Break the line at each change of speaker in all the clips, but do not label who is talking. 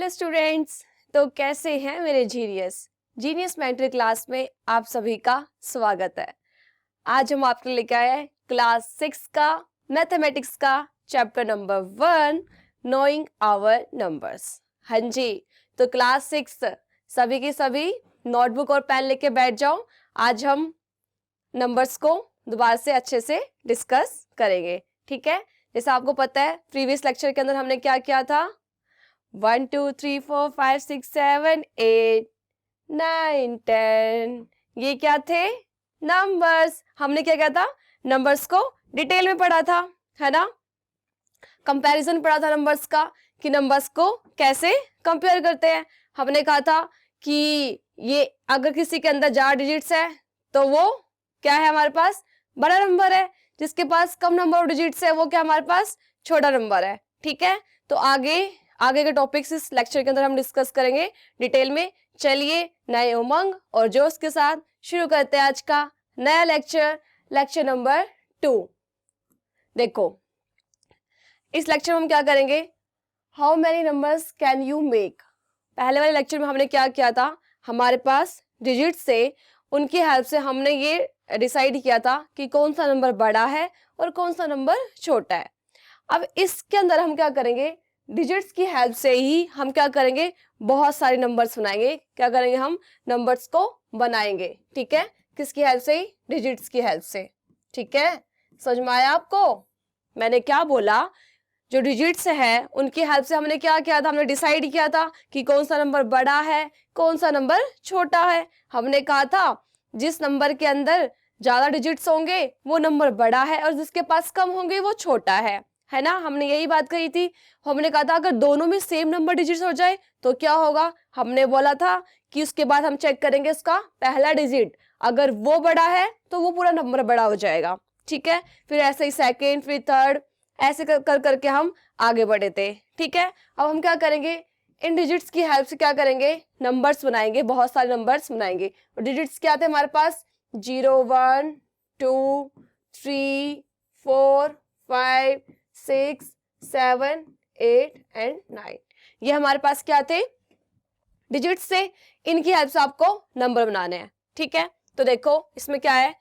Hello students. तो कैसे हैं मेरे जीनियस मेंटर क्लास में आप सभी का स्वागत है। आज हम आपके लिए लेके आए हैं क्लास 6 का मैथमेटिक्स का chapter number 1 knowing our numbers. हाँ जी, तो क्लास 6 सभी की सभी नोटबुक और पेन लेके बैठ जाओ। आज हम नंबर्स को दोबारा से अच्छे से डिस्कस करेंगे, ठीक है। जैसा आपको पता है प्रीवियस लेक्चर के अंदर हमने क्या किया था, 1 2 3 4 5 6 7 8 9 10 ये क्या थे, नंबर्स। हमने क्या किया था, नंबर्स को डिटेल में पढ़ा था, है ना। कंपैरिजन पढ़ा था नंबर्स का, कि नंबर्स को कैसे कंपेयर करते हैं। हमने कहा था कि ये अगर किसी के अंदर 4 डिजिट्स है तो वो क्या है, हमारे पास बड़ा नंबर है। जिसके पास कम नंबर ऑफ डिजिट्स है वो क्या हमारे पास छोटा नंबर है, ठीक है। तो आगे के टॉपिक्स इस लेक्चर के अंदर हम डिस्कस करेंगे डिटेल में। चलिए नए उमंग और जोश के साथ शुरू करते हैं आज का नया लेक्चर नंबर 2। देखो इस लेक्चर में हम क्या करेंगे, how many numbers can you make. पहले वाले लेक्चर में हमने क्या किया था, हमारे पास डिजिट से उनकी हेल्प से हमने ये डिसाइड किया था कि कौन सा नंबर बड़ा है और कौन सा नंबर छोटा है। अब इसके अंदर हम क्या करेंगे, डिजिट्स की हेल्प से ही हम क्या करेंगे, बहुत सारे नंबर्स बनाएंगे। क्या करेंगे, हम नंबर्स को बनाएंगे, ठीक है। किसकी हेल्प से ही, डिजिट्स की हेल्प से, ठीक है। समझ में आया आपको मैंने क्या बोला। जो डिजिट्स है उनकी हेल्प से हमने क्या किया था, हमने डिसाइड किया था कि कौन सा नंबर बड़ा है कौन सा नंबर छोटा है। हमने कहा था जिस नंबर के अंदर ज्यादा डिजिट्स होंगे वो नंबर बड़ा है और जिसके पास कम होंगे वो छोटा है ना। हमने यही बात कही थी। हमने कहा था अगर दोनों में सेम नंबर डिजिट्स हो जाए तो क्या होगा, हमने बोला था कि उसके बाद हम चेक करेंगे उसका पहला डिजिट, अगर वो बड़ा है तो वो पूरा नंबर बड़ा हो जाएगा, ठीक है। फिर ऐसे ही सेकेंड, फिर थर्ड, ऐसे कर करके हम आगे बढ़े थे, ठीक है। अब हम क्या करेंगे, इन डिजिट्स की हेल्प से क्या करेंगे, नंबर्स बनाएंगे, बहुत सारे नंबर्स बनाएंगे। और डिजिट्स क्या थे हमारे पास, 0 1 2 3 4 5 6 7 8 एंड 9। ये हमारे पास क्या थे, डिजिट्स से इनकी हेल्प से आपको नंबर बनाने हैं, ठीक है। तो देखो इसमें क्या है,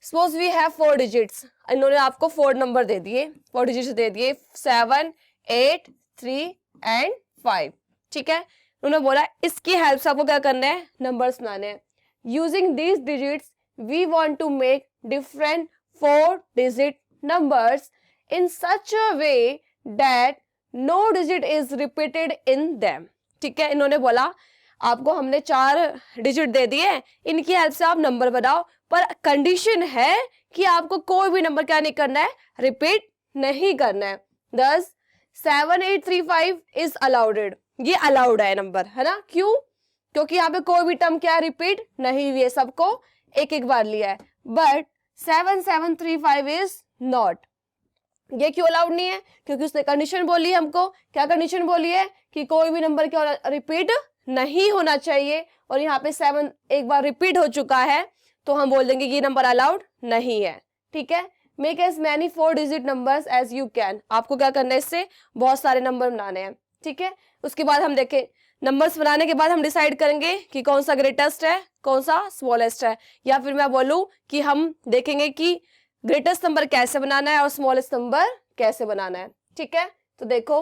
सपोज वी हैव 4 डिजिट्स, इन्होंने आपको 4 नंबर दे दिए, 4 डिजिट्स दे दिए, 7 8 3 एंड 5, ठीक है। उन्होंने बोला इसकी हेल्प से आपको क्या करना है, नंबर्स बनाने हैं। Using these digits we want to make different 4 digit numbers in such a way that no digit is repeated in them, ठीक है। इन्होंने बोला आपको हमने 4 डिजिट दे दिए, इनकी हेल्प से आप नंबर बनाओ, पर कंडीशन है कि आपको कोई भी नंबर क्या नहीं करना है, रिपीट नहीं करना है। दस 7 8 3 5 इज अलाउडेड, ये अलाउड है नंबर, है ना। क्यों, क्योंकि यहाँ पे कोई भी टर्म क्या रिपीट नहीं हुई है, सबको एक एक बार लिया है। बट 7 7 3 5 इज नॉट, ये क्यों अलाउड नहीं है, क्योंकि उसने कंडीशन बोली है हमको। क्या कंडीशन बोली है, कि कोई भी नंबर क्या रिपीट नहीं होना चाहिए। और यहाँ पे 7 एक बार रिपीट हो चुका है तो हम बोल देंगे ये नंबर अलाउड नहीं है, ठीक है। Make as many 4 digit numbers as you can, आपको क्या करना है, इससे बहुत सारे नंबर बनाने हैं, ठीक है। उसके बाद हम देखें, नंबर्स बनाने के बाद हम डिसाइड करेंगे कि कौन सा ग्रेटेस्ट है कौन सा स्मॉलेस्ट है। या फिर मैं बोलूं कि हम देखेंगे कि ग्रेटेस्ट नंबर कैसे बनाना है और स्मॉलेस्ट नंबर कैसे बनाना है, ठीक है। तो देखो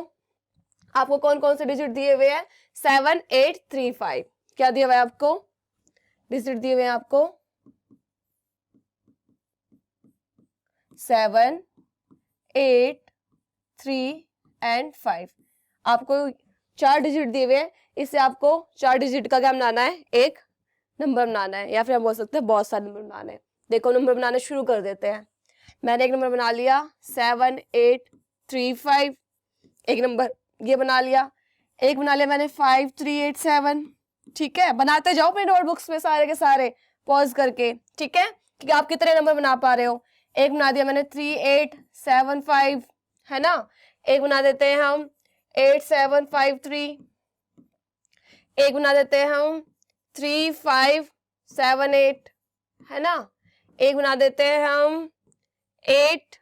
आपको कौन कौन से डिजिट दिए हुए हैं, 7 8 3 5, क्या दिया हुआ है आपको, डिजिट दिए हुए हैं आपको 7 8 3 एंड 5। आपको 4 डिजिट दिए हुए हैं, इससे आपको 4 डिजिट का क्या बनाना है, एक नंबर बनाना है, या फिर हम बोल सकते हैं बहुत सारे नंबर बनाने हैं। देखो नंबर बनाना शुरू कर देते हैं। मैंने एक नंबर बना लिया 7 8 3 5, एक नंबर ये बना लिया, एक बना लिया मैंने 5 3 8 7, ठीक है। बनाते जाओ अपने नोटबुक्स में सारे के सारे पॉज करके, ठीक है, कि आप कितने नंबर बना पा रहे हो। एक बना दिया मैंने 3 8 7 5, है ना। एक बना देते हैं हम 8 7 5 3, एक बना देते हैं हम 3 5 7 8, है ना। एक बना देते हैं हम 8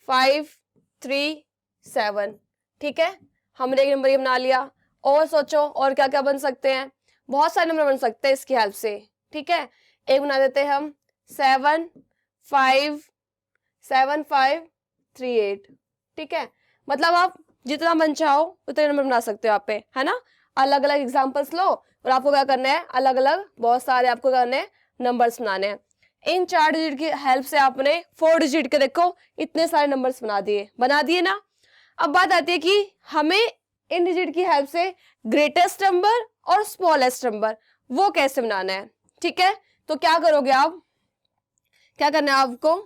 5 3 7, ठीक है। हमने एक नंबर ये बना लिया। और सोचो और क्या क्या बन सकते हैं, बहुत सारे नंबर बन सकते हैं इसकी हेल्प से। ठीक है, एक बना देते हैं हम 75753 8। ठीक है, मतलब आप जितना मन चाहो उतने नंबर बना सकते हो आप पे, है ना। अलग अलग एग्जांपल्स लो और आपको क्या करना है, अलग अलग बहुत सारे आपको करने हैं नंबर्स बनाने हैं। इन 4 डिजिट की हेल्प से आपने 4 डिजिट के देखो इतने सारे नंबर्स बना दिए ना। अब बात आती है कि हमें इन डिजिट की हेल्प से ग्रेटेस्ट नंबर और स्मॉलेस्ट नंबर वो कैसे बनाना है। ठीक है, तो क्या करोगे आप, क्या करना है आपको,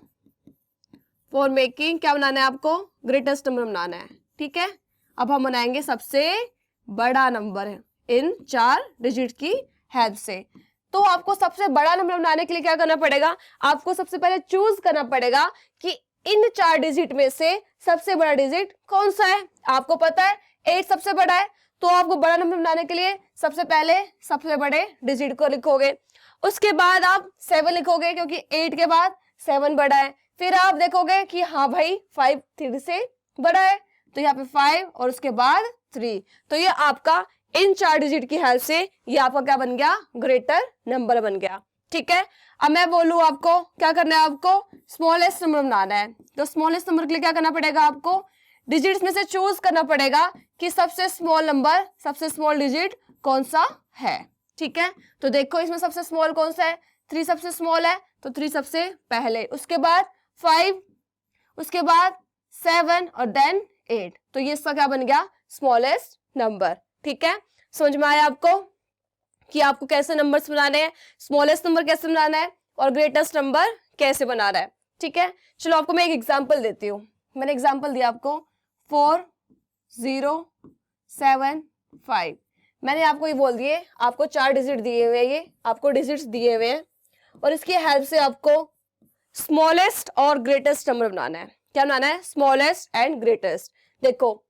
फॉर मेकिंग क्या बनाना है आपको, ग्रेटेस्ट नंबर बनाना है। ठीक है, अब हम बनाएंगे सबसे बड़ा नंबर है इन 4 डिजिट की हेल्प से। तो आपको सबसे बड़ा नंबर बनाने के लिए क्या करना पड़ेगा, आपको सबसे पहले चूज करना पड़ेगा कि इन 4 डिजिट में से सबसे बड़ा डिजिट कौन सा है। आपको पता है 8 सबसे बड़ा है, तो आपको बड़ा नंबर बनाने के लिए सबसे पहले सबसे बड़े डिजिट को लिखोगे, उसके बाद आप 7 लिखोगे क्योंकि 8 के बाद 7 बड़ा है। फिर आप देखोगे कि हाँ भाई 5 3 से बड़ा है, तो यहाँ पे 5 और उसके बाद 3। तो ये आपका इन 4 डिजिट की हेल्प से ये आपका क्या बन गया, ग्रेटर नंबर बन गया। ठीक है, अब मैं बोलूं आपको क्या करना है, आपको स्मॉलेस्ट नंबर बनाना है। तो स्मॉलेस्ट नंबर के लिए क्या करना पड़ेगा, आपको डिजिट्स में से चूज करना पड़ेगा कि सबसे स्मॉल नंबर, सबसे स्मॉल डिजिट कौन सा है। ठीक है, तो देखो इसमें सबसे स्मॉल कौन सा है, 3 सबसे स्मॉल है, तो 3 सबसे पहले, उसके बाद 5, उसके बाद 7 और देन 8। तो ये इसका क्या बन गया, स्मॉलेस्ट नंबर। ठीक है, समझ में आया आपको कि आपको कैसे नंबर्स बनाने हैं, स्मॉलेस्ट नंबर कैसे बनाना है और ग्रेटेस्ट नंबर कैसे बनाना है। ठीक है, चलो आपको मैं एक एग्जांपल देती हूँ। मैंने एग्जांपल दिया आपको 4075। मैंने आपको ये बोल दिए, आपको 4 डिजिट दिए हुए हैं, ये आपको डिजिट्स दिए हुए हैं और इसकी हेल्प से आपको स्मॉलेस्ट और ग्रेटेस्ट नंबर बनाना है। क्या बनाना है, स्मॉलेस्ट एंड ग्रेटेस्ट। देखो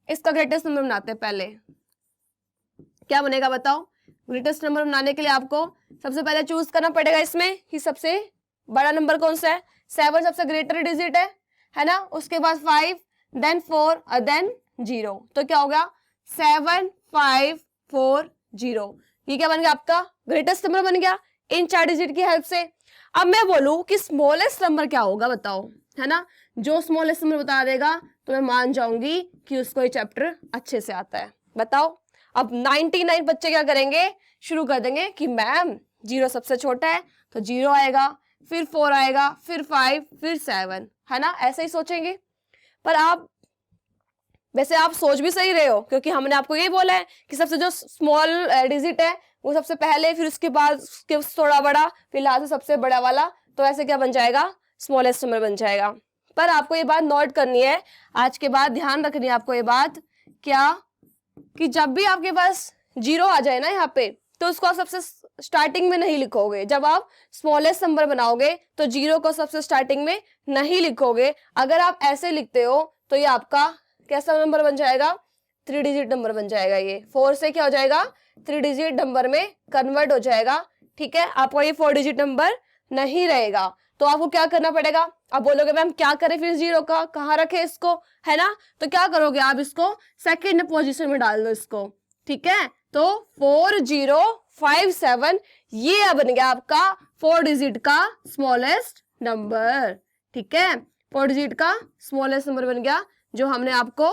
इसका ग्रेटेस्ट नंबर बनाते हैं, पहले क्या बनेगा बताओ। ग्रेटेस्ट नंबर बनाने के लिए आपको सबसे पहले चूज करना पड़ेगा इसमें कि सबसे बड़ा नंबर कौन सा है। 7 सबसे ग्रेटर डिजिट है ना, उसके बाद 5 देन 4 और देन 0। तो क्या हो गया 7540। ये क्या बन गया, आपका ग्रेटेस्ट नंबर बन गया इन 4 डिजिट की हेल्प से। अब मैं बोलूं कि स्मॉलेस्ट नंबर क्या होगा बताओ, है ना। जो स्मॉलेस्ट नंबर बता देगा तो मैं मान जाऊंगी कि उसको ये चैप्टर अच्छे से आता है। बताओ, अब 99 बच्चे क्या करेंगे, शुरू कर देंगे कि मैम 0 सबसे छोटा है तो 0 आएगा, फिर 4 आएगा, फिर 5, फिर 7, है ना, ऐसे ही सोचेंगे। पर आप वैसे आप सोच भी सही रहे हो, क्योंकि हमने आपको यही बोला है कि सबसे जो स्मॉल डिजिट है वो सबसे पहले, फिर उसके बाद उसके थोड़ा बड़ा, फिर लास्ट में सबसे बड़ा वाला, तो ऐसे क्या बन जाएगा, स्मॉलेस्ट नंबर बन जाएगा। पर आपको ये बात नोट करनी है, आज के बाद ध्यान रखनी है आपको ये बात, क्या कि जब भी आपके पास 0 आ जाए ना यहाँ पे, तो उसको आप सबसे स्टार्टिंग में नहीं लिखोगे। जब आप स्मॉलेस्ट नंबर बनाओगे तो 0 को सबसे स्टार्टिंग में नहीं लिखोगे। अगर आप ऐसे लिखते हो तो ये आपका कैसा नंबर बन जाएगा, 3 डिजिट नंबर बन जाएगा। ये 4 से क्या हो जाएगा, 3 डिजिट नंबर में कन्वर्ट हो जाएगा। ठीक है, आपका ये 4 डिजिट नंबर नहीं रहेगा। तो आपको क्या करना पड़ेगा, आप बोलोगे मैम क्या करें फिर 0 का, कहाँ रखे इसको, है ना। तो क्या करोगे, आप इसको सेकंड पोजीशन में डाल दो इसको। ठीक है, तो 4057 ये बन गया आपका 4 डिजिट का स्मॉलेस्ट नंबर। ठीक है, 4 डिजिट का स्मॉलेस्ट नंबर बन गया, जो हमने आपको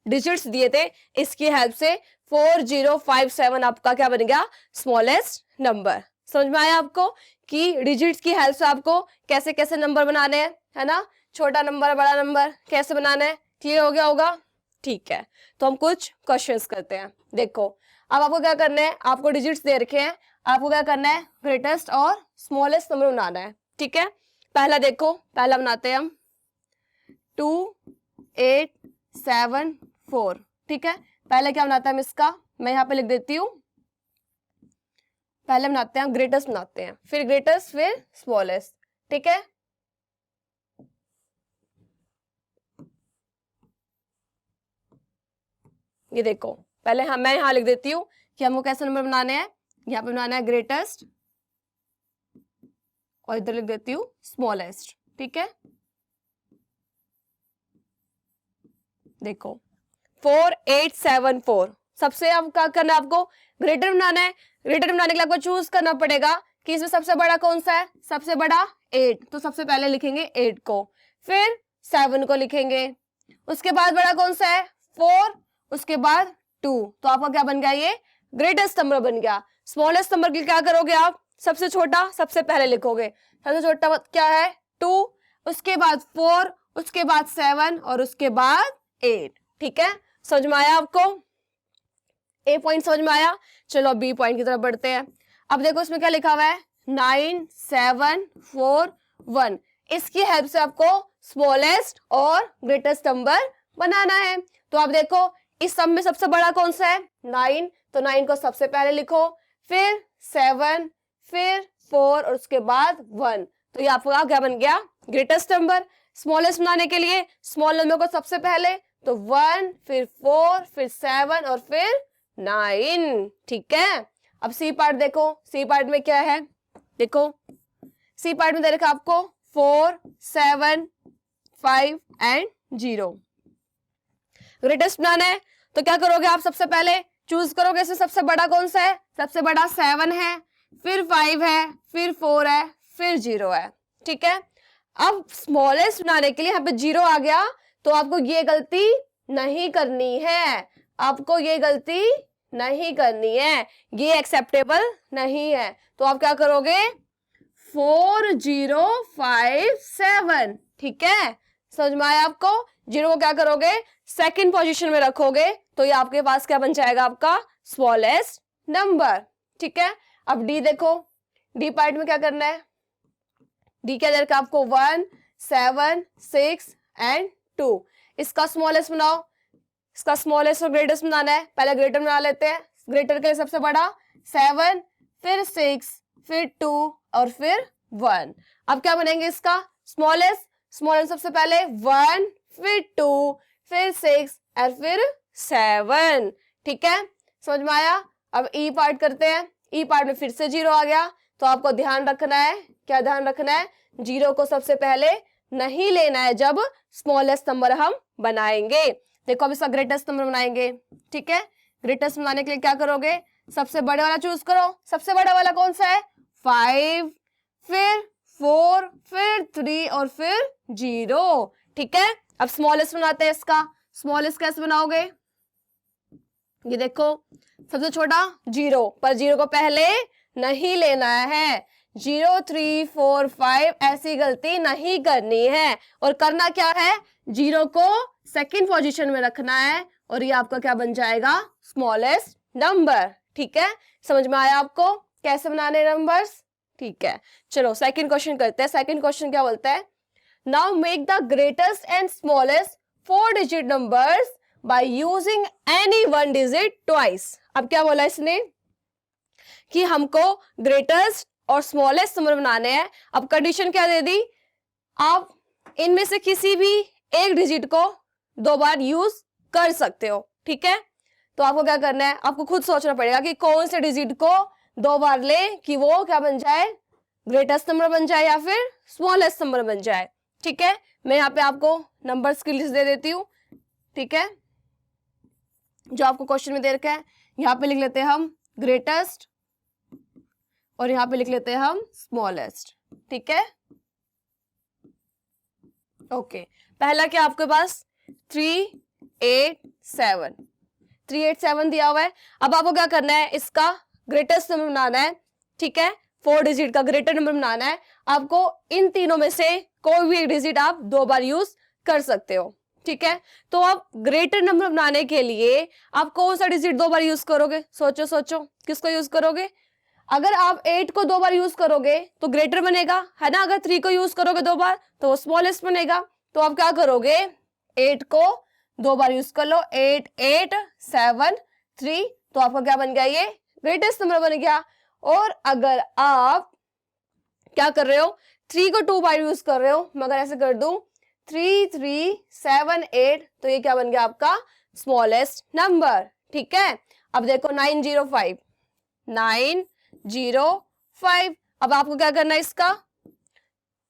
डिजिट्स दिए थे इसकी हेल्प से 4057 आपका क्या बन गया, स्मॉलेस्ट नंबर। समझ में आया आपको कि डिजिट्स की हेल्प से आपको कैसे कैसे नंबर बनाने हैं, है ना, छोटा नंबर बड़ा नंबर कैसे बनाना है, क्लियर हो गया होगा। ठीक है, तो हम कुछ क्वेश्चंस करते हैं। देखो अब आपको क्या करना है, आपको डिजिट्स दे रखे हैं, आपको क्या करना है, ग्रेटेस्ट और स्मॉलेस्ट नंबर बनाना है। ठीक है, पहला देखो, पहला बनाते हैं हम 2874। ठीक है, पहले क्या बनाते हैं हम इसका, मैं यहाँ पे लिख देती हूँ, पहले बनाते हैं ग्रेटेस्ट बनाते हैं, फिर ग्रेटेस्ट, फिर स्मॉलेस्ट। ठीक है, ये देखो पहले मैं यहाँ लिख देती हूँ कि हमको कैसे नंबर बनाने हैं। यहाँ पे बनाना है ग्रेटेस्ट और इधर लिख देती हूँ स्मॉलेस्ट। ठीक है, देखो 4874 सबसे अब क्या करना है आपको, ग्रेटर बनाना है। ग्रेटर बनाने के लिए आपको चूज करना पड़ेगा कि इसमें सबसे बड़ा कौन सा है, सबसे बड़ा 8, तो सबसे पहले लिखेंगे 8 को, फिर 7 को लिखेंगे, उसके बाद बड़ा कौन सा है 4, उसके बाद 2, तो आपका क्या बन गया, ये ग्रेटेस्ट नंबर बन गया। स्मॉलेस्ट नंबर के लिए क्या करोगे आप, सबसे छोटा सबसे पहले लिखोगे, सबसे छोटा क्या है 2, उसके बाद 4, उसके बाद 7 और उसके बाद 8। ठीक है, समझ में आया आपको, ए पॉइंट समझ में आया। चलो बी पॉइंट की तरफ बढ़ते हैं। अब देखो इसमें क्या लिखा हुआ है 9 7 4 1, इसकी हेल्प से आपको स्मॉलेस्ट और ग्रेटेस्ट नंबर बनाना है। तो आप देखो इस सब में सबसे बड़ा कौन सा है 9, तो 9 को सबसे पहले लिखो, फिर 7, फिर 4 और उसके बाद 1, तो ये आपका क्या बन गया ग्रेटेस्ट नंबर। स्मॉलेस्ट बनाने के लिए स्मॉल नंबर को सबसे पहले, तो 1, फिर 4, फिर 7 और फिर 9। ठीक है, अब सी पार्ट देखो, सी पार्ट में क्या है, देखो सी पार्ट में दे रखा आपको 4 7 5 एंड 0। ग्रेटेस्ट बनाना है तो क्या करोगे आप, सबसे पहले चूज करोगे इसमें सबसे बड़ा कौन सा है, सबसे बड़ा 7 है, फिर 5 है, फिर 4 है, फिर 0 है। ठीक है, अब स्मॉलेस्ट बनाने के लिए यहाँ पे 0 आ गया, तो आपको ये गलती नहीं करनी है, आपको ये गलती नहीं करनी है, ये एक्सेप्टेबल नहीं है। तो आप क्या करोगे 4 0 5 7। ठीक है, समझ में आया आपको। 0 को क्या करोगे सेकंड पोजीशन में रखोगे, तो ये आपके पास क्या बन जाएगा, आपका स्मॉलेस्ट नंबर। ठीक है, अब डी देखो, डी पार्ट में क्या करना है, डी के अंदर आपको 1 7 6 एंड 2, इसका स्मॉलेस्ट बनाओ, इसका स्मॉलेस्ट और ग्रेटेस्ट बनाना है। पहले ग्रेटर बना लेते हैं, ग्रेटर के लिए सबसे बड़ा 7, फिर 6, फिर 2 और फिर 1। अब क्या बनेंगे इसका स्मॉलेस्ट, स्मॉलेस्ट सबसे पहले 1, फिर 2, फिर 6 और फिर 7। ठीक है, समझ में आया। अब ई पार्ट करते हैं, ई पार्ट में फिर से 0 आ गया, तो आपको ध्यान रखना है, क्या ध्यान रखना है, 0 को सबसे पहले नहीं लेना है जब स्मॉलेस्ट नंबर हम बनाएंगे। देखो अब इसका ग्रेटेस्ट नंबर बनाएंगे। ठीक है, ग्रेटेस्ट बनाने के लिए क्या करोगे, सबसे बड़े वाला चूज करो, सबसे बड़ा वाला कौन सा है 5, फिर 4, फिर 3 और फिर 0। ठीक है, अब स्मॉलेस्ट बनाते हैं, इसका स्मॉलेस्ट कैसे बनाओगे, ये देखो सबसे छोटा 0, पर 0 को पहले नहीं लेना है, 0 3 4 5 ऐसी गलती नहीं करनी है, और करना क्या है 0 को सेकंड पोजीशन में रखना है, और ये आपका क्या बन जाएगा स्मॉलेस्ट नंबर। ठीक है, समझ में आया आपको कैसे बनाने नंबर्स। ठीक है, चलो सेकंड क्वेश्चन करते हैं। सेकंड क्वेश्चन क्या बोलता है, now make the greatest and smallest 4 digit numbers by using any 1 digit twice. अब क्या बोला इसने कि हमको ग्रेटेस्ट और स्मॉलेस्ट नंबर बनाने हैं। अब कंडीशन क्या दे दी, आप इनमें से किसी भी एक डिजिट को 2 बार यूज कर सकते हो। ठीक है, तो आपको क्या करना है, आपको खुद सोचना पड़ेगा कि कौन से डिजिट को 2 बार ले कि वो क्या बन जाए, ग्रेटेस्ट नंबर बन जाए या फिर स्मॉलेस्ट नंबर बन जाए। ठीक है, मैं यहाँ पे आपको नंबर्स की लिस्ट दे देती हूँ। ठीक है, जो आपको क्वेश्चन में दे रखा है, यहाँ पे लिख लेते हैं हम ग्रेटेस्ट और यहाँ पे लिख लेते हैं हम स्मॉलेस्ट। ठीक है, ओके। पहला क्या आपके पास 3 8 7, 3 8 7 दिया हुआ है। अब आपको क्या करना है, इसका ग्रेटेस्ट नंबर बनाना है। ठीक है, 4 डिजिट का ग्रेटर नंबर बनाना है। आपको इन तीनों में से कोई भी एक डिजिट आप 2 बार यूज कर सकते हो। ठीक है, तो आप ग्रेटर नंबर बनाने के लिए आप कौन सा डिजिट 2 बार यूज करोगे, सोचो सोचो किसको यूज करोगे। अगर आप 8 को 2 बार यूज करोगे तो ग्रेटर बनेगा, है ना। अगर 3 को यूज करोगे 2 बार तो वो स्मॉलेस्ट बनेगा। तो आप क्या करोगे, 8 को 2 बार यूज कर लो, 8 8 7 3, तो आपका क्या बन गया, ये ग्रेटेस्ट नंबर बन गया। और अगर आप क्या कर रहे हो, 3 को 2 बार यूज कर रहे हो, मगर ऐसे कर दूं 3 3 7 8, तो ये क्या बन गया आपका स्मॉलेस्ट नंबर। ठीक है, अब देखो 9 0 5, 9 0 5। अब आपको क्या करना है, इसका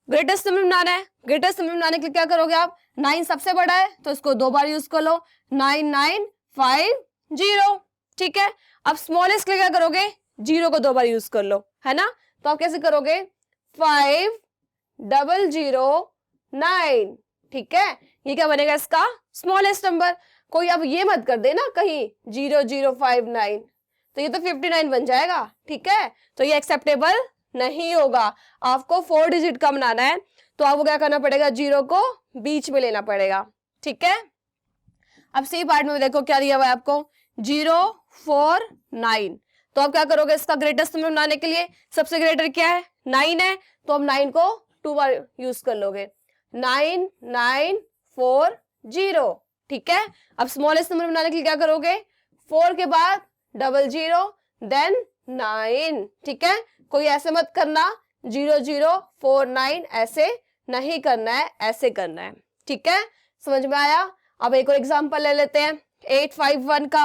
ग्रेटेस्ट नंबर बनाना है। ग्रेटेस्ट नंबर बनाने के लिए क्या करोगे आप, 9 सबसे बड़ा है तो इसको 2 बार यूज कर लो, 9 9 5 0। ठीक है। अब स्मॉलेस्ट के लिए क्या करोगे, 0 को 2 बार यूज कर लो, है ना। तो आप कैसे करोगे, 5009, ठीक है। ये क्या बनेगा इसका स्मॉलेस्ट नंबर। कोई अब ये मत कर देना कहीं 0059, तो ये तो 59 बन जाएगा, ठीक है। तो ये एक्सेप्टेबल नहीं होगा। आपको 4 डिजिट का बनाना है, तो आपको क्या करना पड़ेगा, 0 को बीच में लेना पड़ेगा, ठीक है। अब सी पार्ट में देखो क्या दिया हुआ है आपको, 049। तो आप क्या करोगे इसका ग्रेटेस्ट नंबर बनाने के लिए, सबसे ग्रेटर क्या है, 9 है, तो हम 9 को 2 बार यूज कर लोगे, 9940, ठीक है। अब स्मॉलेस्ट नंबर बनाने के लिए क्या करोगे, 4 के बाद 00 देन 9, ठीक है। कोई ऐसे मत करना 0049, ऐसे नहीं करना है, ऐसे करना है, ठीक है। समझ में आया। अब एक और एग्जांपल ले लेते हैं 851 का,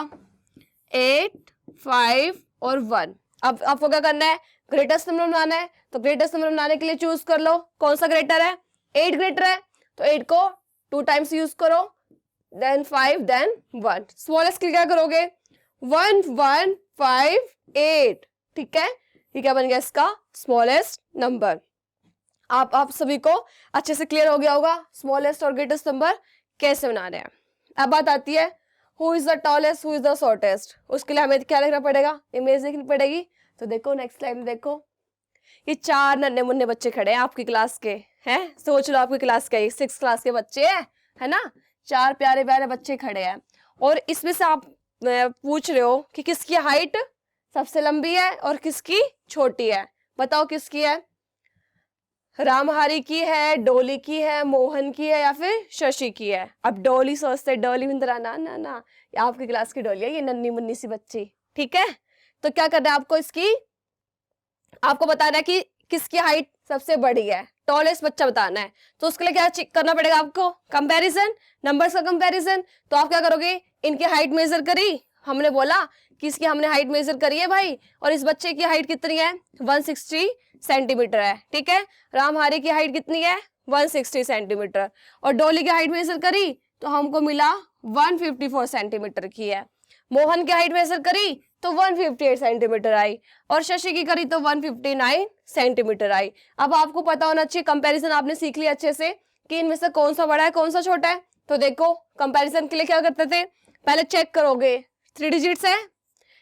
8 5 और 1। अब आपको क्या करना है, ग्रेटेस्ट नंबर बनाना है। तो ग्रेटेस्ट नंबर बनाने के लिए चूज कर लो कौन सा ग्रेटर है, 8 ग्रेटर है, तो 8 को 2 टाइम्स यूज करो, देन 5 देन 1। स्मॉलेस्ट के लिए क्या करोगे, 1158, ठीक है। ये क्या बन गया इसका स्मॉलेस्ट नंबर। आप सभी को अच्छे से क्लियर हो गया होगा स्मॉलेस्ट और ग्रेटेस्ट नंबर कैसे बनाने हैं। अब बात आती है who is the tallest, who is the shortest. उसके लिए हमें क्या लिखना पड़ेगा, इमेज लिखनी पड़ेगी। तो देखो नेक्स्ट स्लाइड में देखो, ये 4 नन्हे मुन्ने बच्चे खड़े हैं आपकी क्लास के, हैं। सोच लो आपकी क्लास के 6 क्लास के बच्चे हैं, है ना। 4 प्यारे प्यारे बच्चे खड़े हैं, और इसमें से आप पूछ रहे हो कि किसकी हाइट सबसे लंबी है और किसकी छोटी है। बताओ किसकी है, रामहारी की है, डोली की है, मोहन की है, या फिर शशि की है। अब डोली सोचते, डोली बिंद्रा, ना ना ना, ये आपकी क्लास की डोली है, ये नन्ही मुन्नी सी बच्ची, ठीक है। तो क्या करना है आपको, इसकी आपको बताना है कि किसकी हाइट सबसे बड़ी है, टॉलेस्ट बच्चा बताना है। तो उसके लिए क्या चेक करना पड़ेगा आपको, कंपैरिजन, नंबर्स का कंपैरिजन। तो आप क्या करोगे, इनकी हाइट मेजर करी, हमने बोला कि इसकी हमने हाइट मेजर करी है भाई, और इस बच्चे की हाइट कितनी है, 160 सेंटीमीटर है, ठीक है। रामहारी की हाइट कितनी है, 160 सेंटीमीटर, और डोली की हाइट मेजर करी तो हमको मिला 154 सेंटीमीटर की है। मोहन की हाइट मेजर करी तो 158 सेंटीमीटर आई, और शशि की करी तो 159 सेंटीमीटर आई। अब आपको पता होना चाहिए, कंपैरिजन आपने सीख लिया अच्छे से कि इनमें से कौन सा बड़ा है कौन सा छोटा है। तो देखो कंपैरिजन के लिए क्या करते थे, पहले चेक करोगे 3 डिजिट्स है,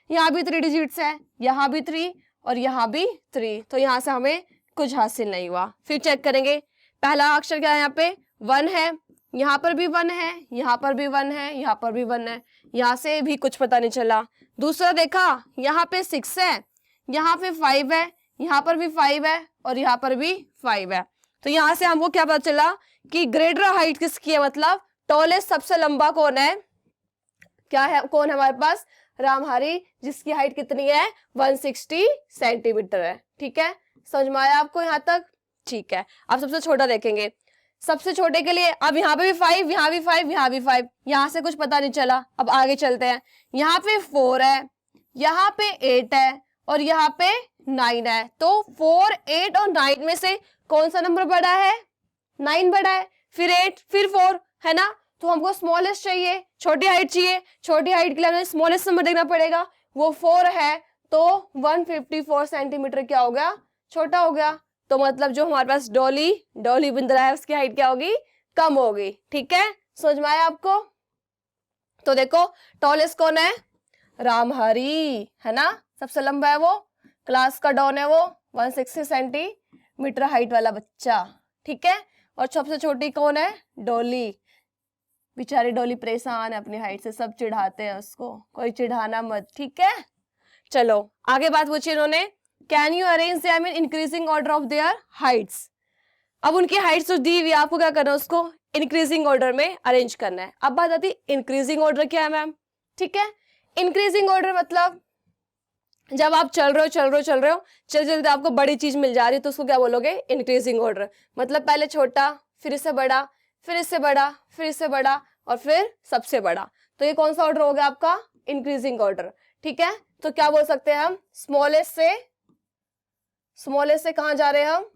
यहाँ भी 3 डिजिट्स है, यहाँ भी 3 और यहाँ भी 3, तो यहाँ से हमें कुछ हासिल नहीं हुआ। फिर चेक करेंगे, पहला अक्षर क्या है, यहाँ पे 1 है, यहाँ पर भी 1 है, यहाँ पर भी 1 है, यहाँ पर भी 1 है, यहाँ से भी कुछ पता नहीं चला। दूसरा देखा, यहाँ पे 6 है, यहाँ पे 5 है, यहाँ पर भी 5 है, और यहाँ पर भी 5 है। तो यहाँ से हमको क्या पता चला कि ग्रेटर हाइट किसकी है, मतलब टॉलेस्ट सबसे लंबा कौन है, क्या है, कौन है हमारे पास, रामहारी, जिसकी हाइट कितनी है, 160 सेंटीमीटर है, ठीक है। समझ में आया आपको यहाँ तक, ठीक है। अब सबसे छोटा देखेंगे, सबसे छोटे के लिए अब यहाँ पे भी 5, यहाँ भी 5, यहाँ भी 5, यहाँ से कुछ पता नहीं चला। अब आगे चलते हैं, यहाँ पे 4 है, यहाँ पे 8 है, और यहाँ पे 9 है। तो 4, 8 और 9 में से कौन सा नंबर बड़ा है, 9 बड़ा है, फिर 8, फिर 4, है ना। तो हमको स्मॉलेस्ट चाहिए, छोटी हाइट चाहिए, छोटी हाइट के लिए हमें स्मॉलेस्ट नंबर देखना पड़ेगा, वो 4 है, तो 154 सेंटीमीटर क्या हो गया, छोटा हो गया। तो मतलब जो हमारे पास डोली बिंद्रा है उसकी हाइट क्या होगी, कम होगी, ठीक है। समझ में आया आपको। तो देखो टॉलेस्ट कौन है, रामहरी, है ना, सबसे लंबा है वो, क्लास का डॉन है वो, 160 सेंटीमीटर हाइट वाला बच्चा, ठीक है। और सबसे छोटी कौन है, डोली, बेचारी डोली परेशान है अपनी हाइट से, सब चिढ़ाते हैं उसको, कोई चिढ़ाना मत, ठीक है। चलो आगे बात पूछी इन्होंने, can you arrange them in increasing order of their Heights. अब उनकी हाइट्स जो दी हुई है, आपको क्या करना है, उसको इंक्रीजिंग ऑर्डर में अरेंज करना है। अब बात आती है इंक्रीजिंग ऑर्डर क्या है मैम, ठीक है। इंक्रीजिंग ऑर्डर मतलब जब आप चल रहे हो चलते आपको बड़ी चीज मिल जा रही है, तो उसको क्या बोलोगे, इंक्रीजिंग ऑर्डर। मतलब पहले छोटा, फिर इससे बड़ा, फिर इससे बड़ा, फिर इससे बड़ा, और फिर सबसे बड़ा। तो ये कौन सा ऑर्डर हो गया आपका, इंक्रीजिंग ऑर्डर, ठीक है। तो क्या बोल सकते हैं हम, स्मॉलेस्ट से कहां जा रहे हैं हम,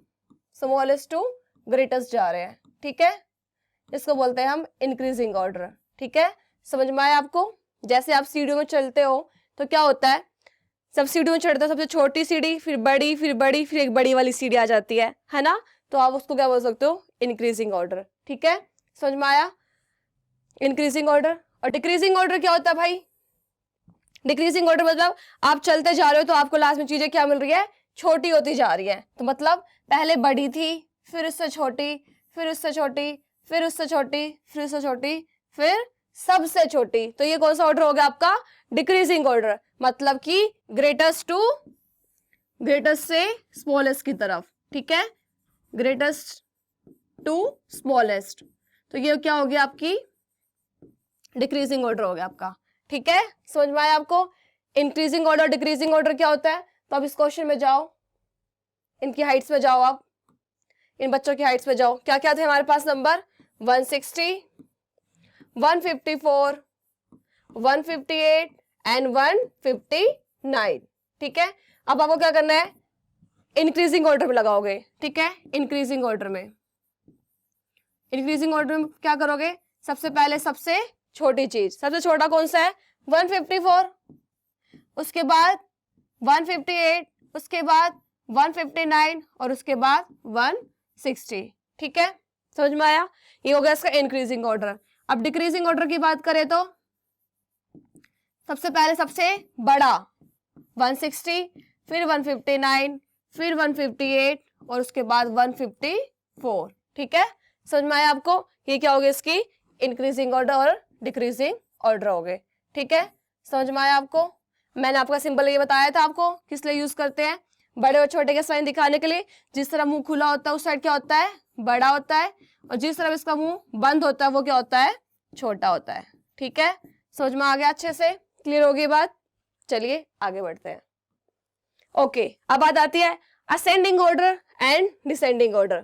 स्मॉलेस्ट टू ग्रेटेस्ट जा रहे हैं, ठीक है। इसको बोलते हैं हम इंक्रीजिंग ऑर्डर, ठीक है। समझ में आया आपको। जैसे आप सीढ़ियों में चलते हो, तो क्या होता है, सब सीढ़ियों में चढ़ते हैं, सबसे छोटी सीढ़ी, फिर बड़ी, फिर बड़ी, फिर एक बड़ी वाली सीढ़ी आ जाती है ना। तो आप उसको क्या बोल सकते हो, इंक्रीजिंग ऑर्डर। ठीक है, समझ में आया, इंक्रीजिंग ऑर्डर। और डिक्रीजिंग ऑर्डर क्या होता है भाई, डिक्रीजिंग ऑर्डर मतलब आप चलते जा रहे हो तो आपको लास्ट में चीजें क्या मिल रही है, छोटी होती जा रही है। तो मतलब पहले बड़ी थी, फिर उससे छोटी, फिर उससे छोटी, फिर उससे छोटी, फिर उससे छोटी, फिर सबसे छोटी। तो ये कौन सा ऑर्डर हो गया आपका, डिक्रीजिंग ऑर्डर। मतलब कि ग्रेटेस्ट टू ग्रेटेस्ट से स्मॉलेस्ट की तरफ। ठीक है, ग्रेटेस्ट टू स्मॉलेस्ट। तो ये क्या हो गया, आपकी डिक्रीजिंग ऑर्डर हो गया आपका। ठीक है, समझ में आया आपको, इंक्रीजिंग ऑर्डर डिक्रीजिंग ऑर्डर क्या होता है। तो अब इस क्वेश्चन में जाओ, इनकी हाइट्स में जाओ, आप इन बच्चों की हाइट्स में जाओ। क्या क्या थे हमारे पास नंबर, 160, 154, 158 एंड 159। ठीक है, अब आपको क्या करना है, इंक्रीजिंग ऑर्डर में लगाओगे। ठीक है, इंक्रीजिंग ऑर्डर में, इंक्रीजिंग ऑर्डर में क्या करोगे, सबसे पहले सबसे छोटी चीज, सबसे छोटा कौन सा है, 154, उसके बाद 158, उसके बाद 159 और उसके बाद 160। ठीक है, समझ में आया, ये हो गया इसका इंक्रीजिंग ऑर्डर। अब डिक्रीजिंग ऑर्डर की बात करें तो सबसे पहले सबसे बड़ा 160, फिर 159, फिर 158 और उसके बाद 154। ठीक है, समझ में आया आपको, ये क्या हो गया, इसकी इंक्रीजिंग ऑर्डर और डिक्रीजिंग ऑर्डर हो गए। ठीक है, समझ में आया आपको, मैंने आपका सिंबल ये बताया था आपको किस लिए यूज करते हैं, बड़े और छोटे के साइन दिखाने के लिए। जिस तरह मुंह खुला होता है उस साइड क्या होता है, बड़ा होता है, और जिस तरह इसका मुंह बंद होता है वो क्या होता है, छोटा होता है। ठीक है, समझ में आ गया, अच्छे से क्लियर होगी बात। चलिए आगे बढ़ते हैं। ओके, अब बात आती है ascending order and descending order.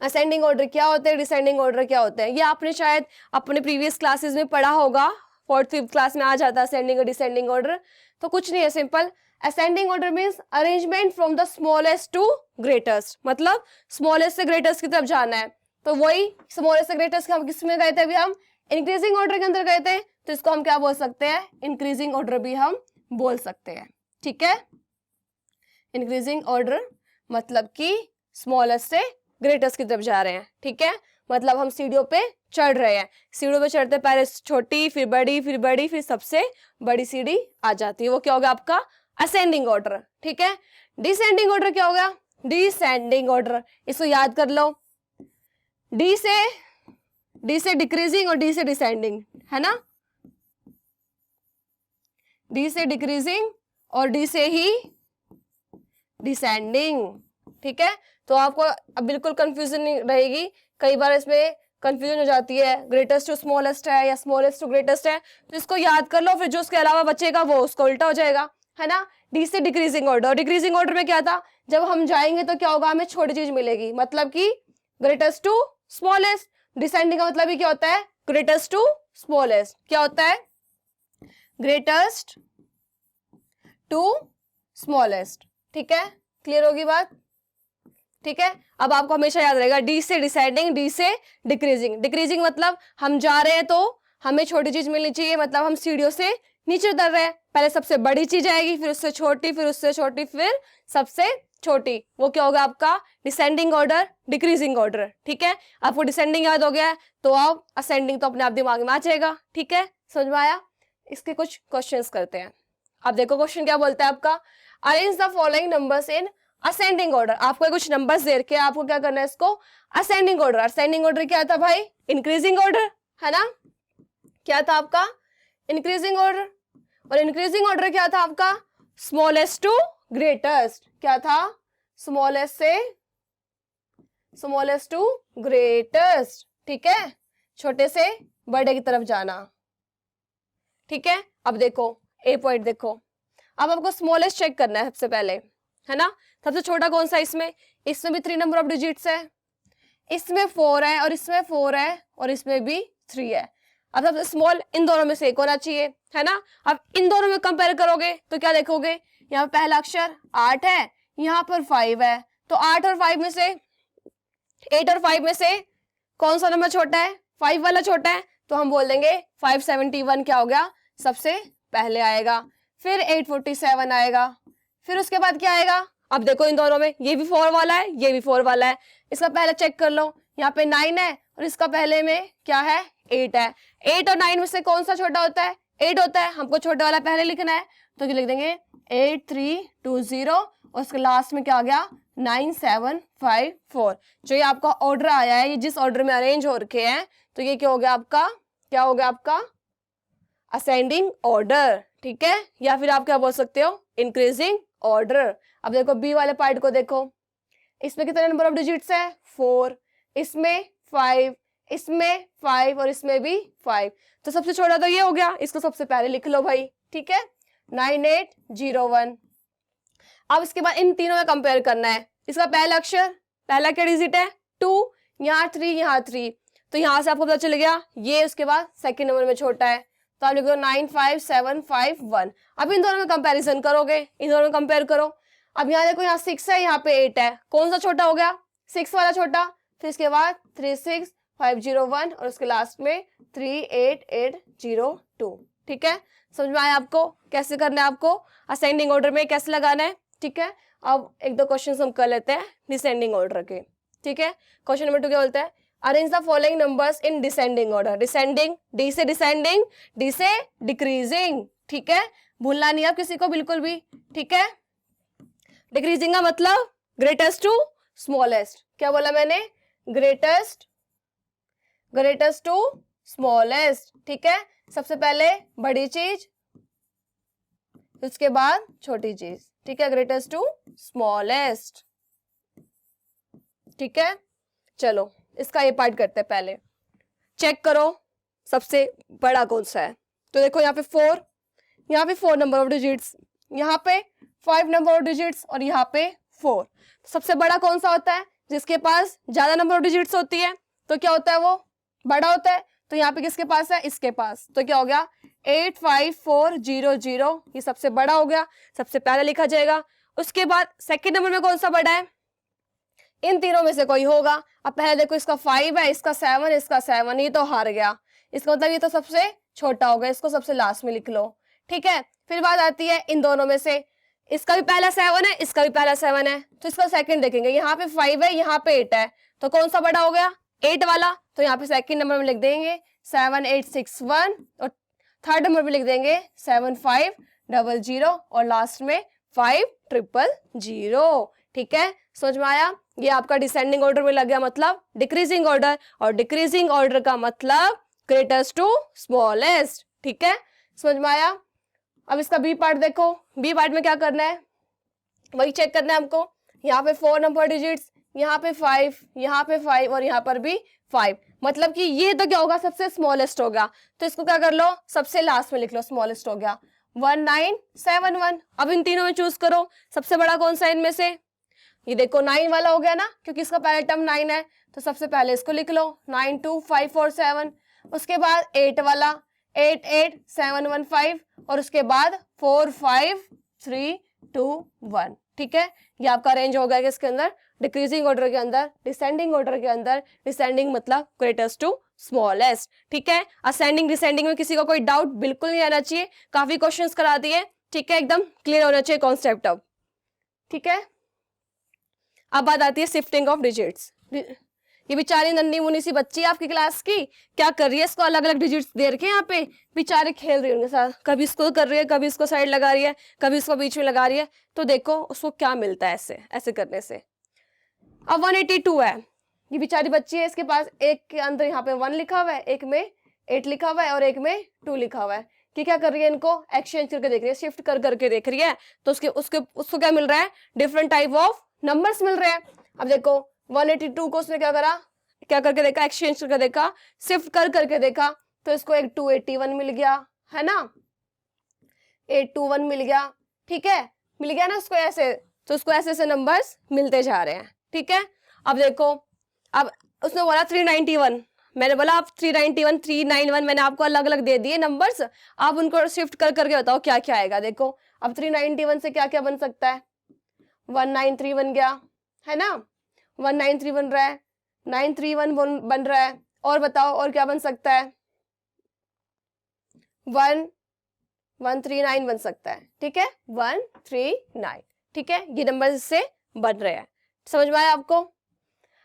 Ascending order क्या होते हैं, डिसेंडिंग ऑर्डर क्या होते हैं, ये आपने शायद अपने प्रीवियस क्लासेस में पढ़ा होगा, 4th 5th क्लास में आ जाता है असेंडिंग और डिसेंडिंग ऑर्डर। तो कुछ नहीं है, simple, ascending order means arrangement from the smallest to greatest, मतलब स्मॉलेस्ट से ग्रेटेस्ट की तरफ जाना है। तो वही स्मॉलेस्ट से ग्रेटेस्ट हम किस में गए थे, अभी हम इंक्रीजिंग ऑर्डर के अंदर गए थे, तो इसको हम क्या बोल सकते हैं, इंक्रीजिंग ऑर्डर भी हम बोल सकते हैं। ठीक है, इंक्रीजिंग ऑर्डर मतलब कि स्मॉलेस्ट से ग्रेटेस्ट की तरफ जा रहे हैं। ठीक है, मतलब हम सीढ़ियों पे चढ़ रहे हैं, सीढ़ियों पे चढ़ते पहले छोटी, फिर बड़ी, फिर बड़ी, फिर सबसे बड़ी सीढ़ी आ जाती है, वो क्या होगा आपका असेंडिंग ऑर्डर। ठीक है, डिसेंडिंग ऑर्डर क्या होगा, डिसेंडिंग ऑर्डर, इसको याद कर लो, डी से डिक्रीजिंग और डी से डिसेंडिंग, है ना, डी से डिक्रीजिंग और डी से ही डिसेंडिंग। ठीक है, तो आपको अब बिल्कुल कंफ्यूजन नहीं रहेगी, कई बार इसमें कंफ्यूजन हो जाती है, ग्रेटेस्ट टू स्मॉलेस्ट है या स्मॉलेस्ट टू ग्रेटेस्ट है, तो इसको याद कर लो, फिर जो उसके अलावा बचेगा वो उसको उल्टा हो जाएगा, है ना। डी से डिक्रीजिंग ऑर्डर, डिक्रीजिंग ऑर्डर में क्या था, जब हम जाएंगे तो क्या होगा, हमें छोटी चीज मिलेगी, मतलब कि ग्रेटेस्ट टू स्मॉलेस्ट। डिसेंडिंग का मतलब ही क्या होता है, ग्रेटेस्ट टू स्मॉलेस्ट, क्या होता है, ग्रेटेस्ट टू स्मॉलेस्ट। ठीक है, क्लियर होगी बात। ठीक है, अब आपको हमेशा याद रहेगा, डी से डिसेंडिंग, डी से डिक्रीजिंग। डिक्रीजिंग मतलब हम जा रहे हैं तो हमें छोटी चीज मिलनी चाहिए, मतलब हम सीढ़ियों से नीचे उतर रहे हैं, पहले सबसे बड़ी चीज आएगी, फिर उससे छोटी, फिर उससे छोटी, फिर सबसे छोटी, वो क्या होगा आपका डिसेंडिंग ऑर्डर, डिक्रीजिंग ऑर्डर। ठीक है, आपको डिसेंडिंग याद हो गया है तो आप असेंडिंग तो अपने आप दिमाग में आ जाएगा। ठीक है, समझ में आया। इसके कुछ क्वेश्चंस करते हैं। अब देखो क्वेश्चन क्या बोलता है आपका, arrange the following numbers in ascending order. आपको कुछ नंबर्स दे के आपको क्या करना है, इसको असेंडिंग ऑर्डर। असेंडिंग ऑर्डर क्या था भाई, इंक्रीजिंग ऑर्डर, है ना, क्या था आपका इंक्रीजिंग ऑर्डर, और इंक्रीजिंग ऑर्डर क्या था आपका स्मॉलेस्ट टू ग्रेटेस्ट, क्या था स्मॉलेस्ट टू ग्रेटेस्ट। ठीक है, छोटे से बड़े की तरफ जाना। ठीक है, अब देखो ए पॉइंट देखो, अब आपको स्मॉलेस्ट चेक करना है सबसे पहले, है ना। सबसे छोटा कौन सा, इसमें भी 3 नंबर ऑफ डिजिट्स है, इसमें 4 है और इसमें 4 है और इसमें भी 3 है। अब सबसे स्मॉल इन दोनों में से एक होना चाहिए, है ना। अब इन दोनों में कंपेयर करोगे तो क्या देखोगे, यहाँ पे पहला अक्षर 8 है, यहाँ पर 5 है, तो 8 और 5 में से 8 और 5 में से कौन सा नंबर छोटा है, 5 वाला छोटा है, तो हम बोल देंगे 571 क्या हो गया सबसे पहले आएगा, फिर 847 आएगा, फिर उसके बाद क्या आएगा, अब देखो इन दोनों में ये भी 4 वाला है, ये भी 4 वाला है, इसका पहले चेक कर लो, यहाँ पे 9 है और इसका पहले में क्या है, 8 है। 8 और 9 में से कौन सा छोटा होता है, 8 होता है, हमको छोटा वाला पहले लिखना है, तो लिख देंगे 8320 और उसके लास्ट में क्या आ गया, 9754। जो ये आपका ऑर्डर आया है, ये जिस ऑर्डर में अरेंज हो रखे हैं, तो ये क्या हो गया आपका, क्या हो गया आपका असेंडिंग ऑर्डर, ठीक है, या फिर आप क्या बोल सकते हो, इंक्रीजिंग ऑर्डर। अब देखो बी वाले पार्ट को देखो, इसमें कितने नंबर ऑफ डिजिट्स है, 4, इसमें 5, इसमें 5 और इसमें भी 5, तो सबसे छोटा तो ये हो गया, इसको सबसे पहले लिख लो भाई, ठीक है, 9801। अब इसके बाद इन तीनों में कंपेयर करना है, इसका पहला अक्षर, पहला क्या डिजिट है, 2, यहाँ 3, यहाँ 3, तो यहाँ से आपको पता चल गया ये उसके बाद सेकंड नंबर में छोटा है, तो आप लिख दो 95751। अब इन दोनों में कंपैरिजन करोगे, इन दोनों में कंपेयर करो। अब यहाँ देखो, यहाँ 6 है, यहाँ पे 8 है, कौन सा छोटा हो गया, 6 वाला छोटा, फिर इसके बाद 36501 और उसके लास्ट में 38802, ठीक है, समझ में आया आपको कैसे करना है, आपको असेंडिंग ऑर्डर में कैसे लगाना है, ठीक है। अब एक दो क्वेश्चन हम कर लेते हैं डिसेंडिंग ऑर्डर के, ठीक है। क्वेश्चन नंबर 2 क्या बोलता है, arrange the following numbers in descending order. Descending, D से डिसेंडिंग, डी से डिक्रीजिंग, ठीक है, भूलना नहीं आप किसी को बिल्कुल भी, ठीक है। डिक्रीजिंग का मतलब ग्रेटेस्ट टू स्मॉलेस्ट, क्या बोला मैंने, ग्रेटेस्ट टू स्मॉलेस्ट, ठीक है, सबसे पहले बड़ी चीज, उसके बाद छोटी चीज, ठीक है, ग्रेटेस्ट टू स्मॉलेस्ट, ठीक है। चलो इसका ये पार्ट करते हैं, पहले चेक करो सबसे बड़ा कौन सा है, तो देखो यहाँ पे 4, यहाँ पे 4 नंबर ऑफ डिजिट्स, यहाँ पे 5 नंबर ऑफ डिजिट्स और यहाँ पे 4, सबसे बड़ा कौन सा होता है, जिसके पास ज्यादा नंबर ऑफ डिजिट्स होती है, तो क्या होता है वो बड़ा होता है, तो यहाँ पे किसके पास है, इसके पास, तो क्या हो गया 85400, ये सबसे बड़ा हो गया, सबसे पहले लिखा जाएगा। उसके बाद सेकंड नंबर में कौन सा बड़ा है, इन तीनों में से कोई होगा। अब पहले देखो इसका 5 है, इसका 7, इसका 7, ये तो हार गया, इसका मतलब ये तो सबसे छोटा हो गया, इसको सबसे लास्ट में लिख लो, ठीक है। फिर बात आती है इन दोनों में से, इसका भी पहला 7 है, इसका भी पहला 7 है, तो इसका सेकंड देखेंगे, यहाँ पे 5 है, यहाँ पे 8 है, तो कौन सा बड़ा हो गया, 8 वाला, तो यहाँ पे सेकंड नंबर में लिख देंगे 7861 और थर्ड नंबर पे लिख देंगे 7500 और लास्ट में 5000, ठीक है, समझ में आया। ये आपका डिसेंडिंग ऑर्डर में लग गया, मतलब डिक्रीजिंग ऑर्डर, और डिक्रीजिंग ऑर्डर का मतलब ग्रेटेस्ट टू स्मॉलेस्ट, ठीक है, समझ में आया। अब इसका बी पार्ट देखो, बी पार्ट में क्या करना है, वही चेक करना है हमको, यहाँ पे 4 नंबर डिजिट्स, यहाँ पे 5, यहाँ पे 5 और यहाँ पर भी 5, मतलब कि ये तो क्या होगा, सबसे स्मॉलेस्ट होगा, तो इसको क्या कर लो, सबसे लास्ट में लिख लो, स्मॉलेस्ट हो गया 1971। अब इन तीनों में चूज करो सबसे बड़ा कौन सा इनमें से, ये देखो 9 वाला हो गया ना, क्योंकि इसका पहला टर्म 9 है, तो सबसे पहले इसको लिख लो 92547, उसके बाद 8 वाला 88715 और उसके बाद 45321, ठीक है। ये आपका रेंज हो गया इसके अंदर, डिक्रीजिंग ऑर्डर के अंदर, डिसेंडिंग ऑर्डर के अंदर, डिसेंडिंग मतलब ग्रेटेस्ट टू स्मॉलेस्ट, ठीक है। असेंडिंग डिसेंडिंग में किसी को कोई डाउट बिल्कुल नहीं आना चाहिए, काफी क्वेश्चंस करा दिए, ठीक है, एकदम क्लियर होना चाहिए कॉन्सेप्ट अब, ठीक है। अब बात आती है शिफ्टिंग ऑफ डिजिट्स। ये बेचारी नन्ही मुन्नी सी बच्ची है आपकी क्लास की, क्या कर रही है, इसको अलग अलग डिजिट्स दे रखे हैं यहाँ पे, बेचारे खेल रही है उनके साथ, कभी इसको कर रही है, कभी इसको साइड लगा रही है, कभी इसको बीच में लगा रही है, तो देखो उसको क्या मिलता है ऐसे ऐसे करने से। अब 182 है, ये बेचारी बच्ची है, इसके पास एक के अंदर यहाँ पे 1 लिखा हुआ है, एक में 8 लिखा हुआ है और एक में 2 लिखा हुआ है, कि क्या कर रही है, इनको एक्सचेंज करके देख रही है, शिफ्ट कर करके देख रही है, तो उसको क्या मिल रहा है, डिफरेंट टाइप ऑफ नंबर्स मिल रहे हैं। अब देखो 182 को उसने क्या करा, क्या करके देखा, एक्सचेंज करके देखा, शिफ्ट कर करके देखा, तो इसको एक 281 मिल गया, है ना, 821 मिल गया, ठीक है, मिल गया ना उसको ऐसे, तो उसको ऐसे ऐसे नंबर्स मिलते जा रहे हैं, ठीक है। अब देखो, अब उसने बोला 391, मैंने बोला आप 391 391 मैंने आपको अलग अलग दे दिए नंबर्स, आप उनको शिफ्ट कर करके बताओ क्या क्या आएगा। देखो अब 391 से क्या क्या बन सकता है, 193 बन गया, है ना, 193 बन रहा है, 931 बन रहा है, और बताओ और क्या बन सकता है, 1 139 बन सकता है, ठीक है, 139, ठीक है, ये नंबर इससे बन रहे हैं। समझ में आया आपको?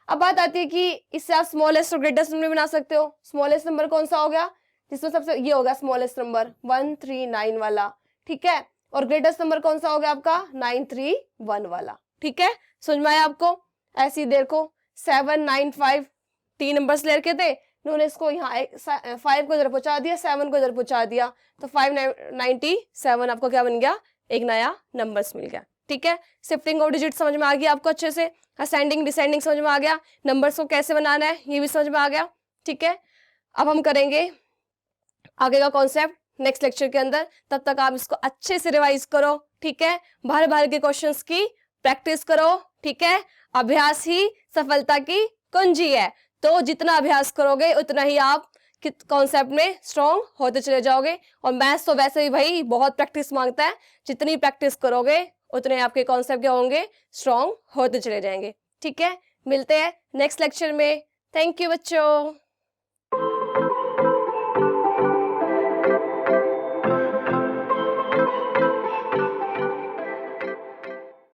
अब बात आती है कि इससे आप स्मॉलेस्ट और ग्रेटेस्ट नंबर बना सकते हो। स्मॉलेस्ट नंबर कौन सा हो गया, जिसमें सबसे ये होगा स्मॉलेस्ट नंबर 139 वाला, ठीक है, और ग्रेटेस्ट नंबर कौन सा हो गया आपका 931 वाला, ठीक है। समझ में आया आपको? ऐसे ही देखो 795 तीन नंबर्स ले रखे थे, उन्होंने इसको यहाँ 5 को इधर पहुंचा दिया, 7 को इधर पहुंचा दिया, तो 597 आपको क्या बन गया, एक नया नंबर्स मिल गया, ठीक है। शिफ्टिंग ऑफ डिजिट समझ में आ गया आपको अच्छे से, असेंडिंग डिसेंडिंग समझ में आ गया, नंबर्स को कैसे बनाना है ये भी समझ में आ गया, ठीक है। अब हम करेंगे आगे का कॉन्सेप्ट नेक्स्ट लेक्चर के अंदर, तब तक आप इसको अच्छे से रिवाइज करो, ठीक है। बाहर बाहर के क्वेश्चंस की प्रैक्टिस करो, ठीक है। अभ्यास ही सफलता की कुंजी है, तो जितना अभ्यास करोगे उतना ही आप कॉन्सेप्ट में स्ट्रॉन्ग होते चले जाओगे। और मैथ्स तो वैसे भी भाई बहुत प्रैक्टिस मांगता है, जितनी प्रैक्टिस करोगे उतने आपके कॉन्सेप्ट क्या होंगे, स्ट्रॉन्ग होते चले जाएंगे, ठीक है। मिलते हैं नेक्स्ट लेक्चर में। थैंक यू बच्चों।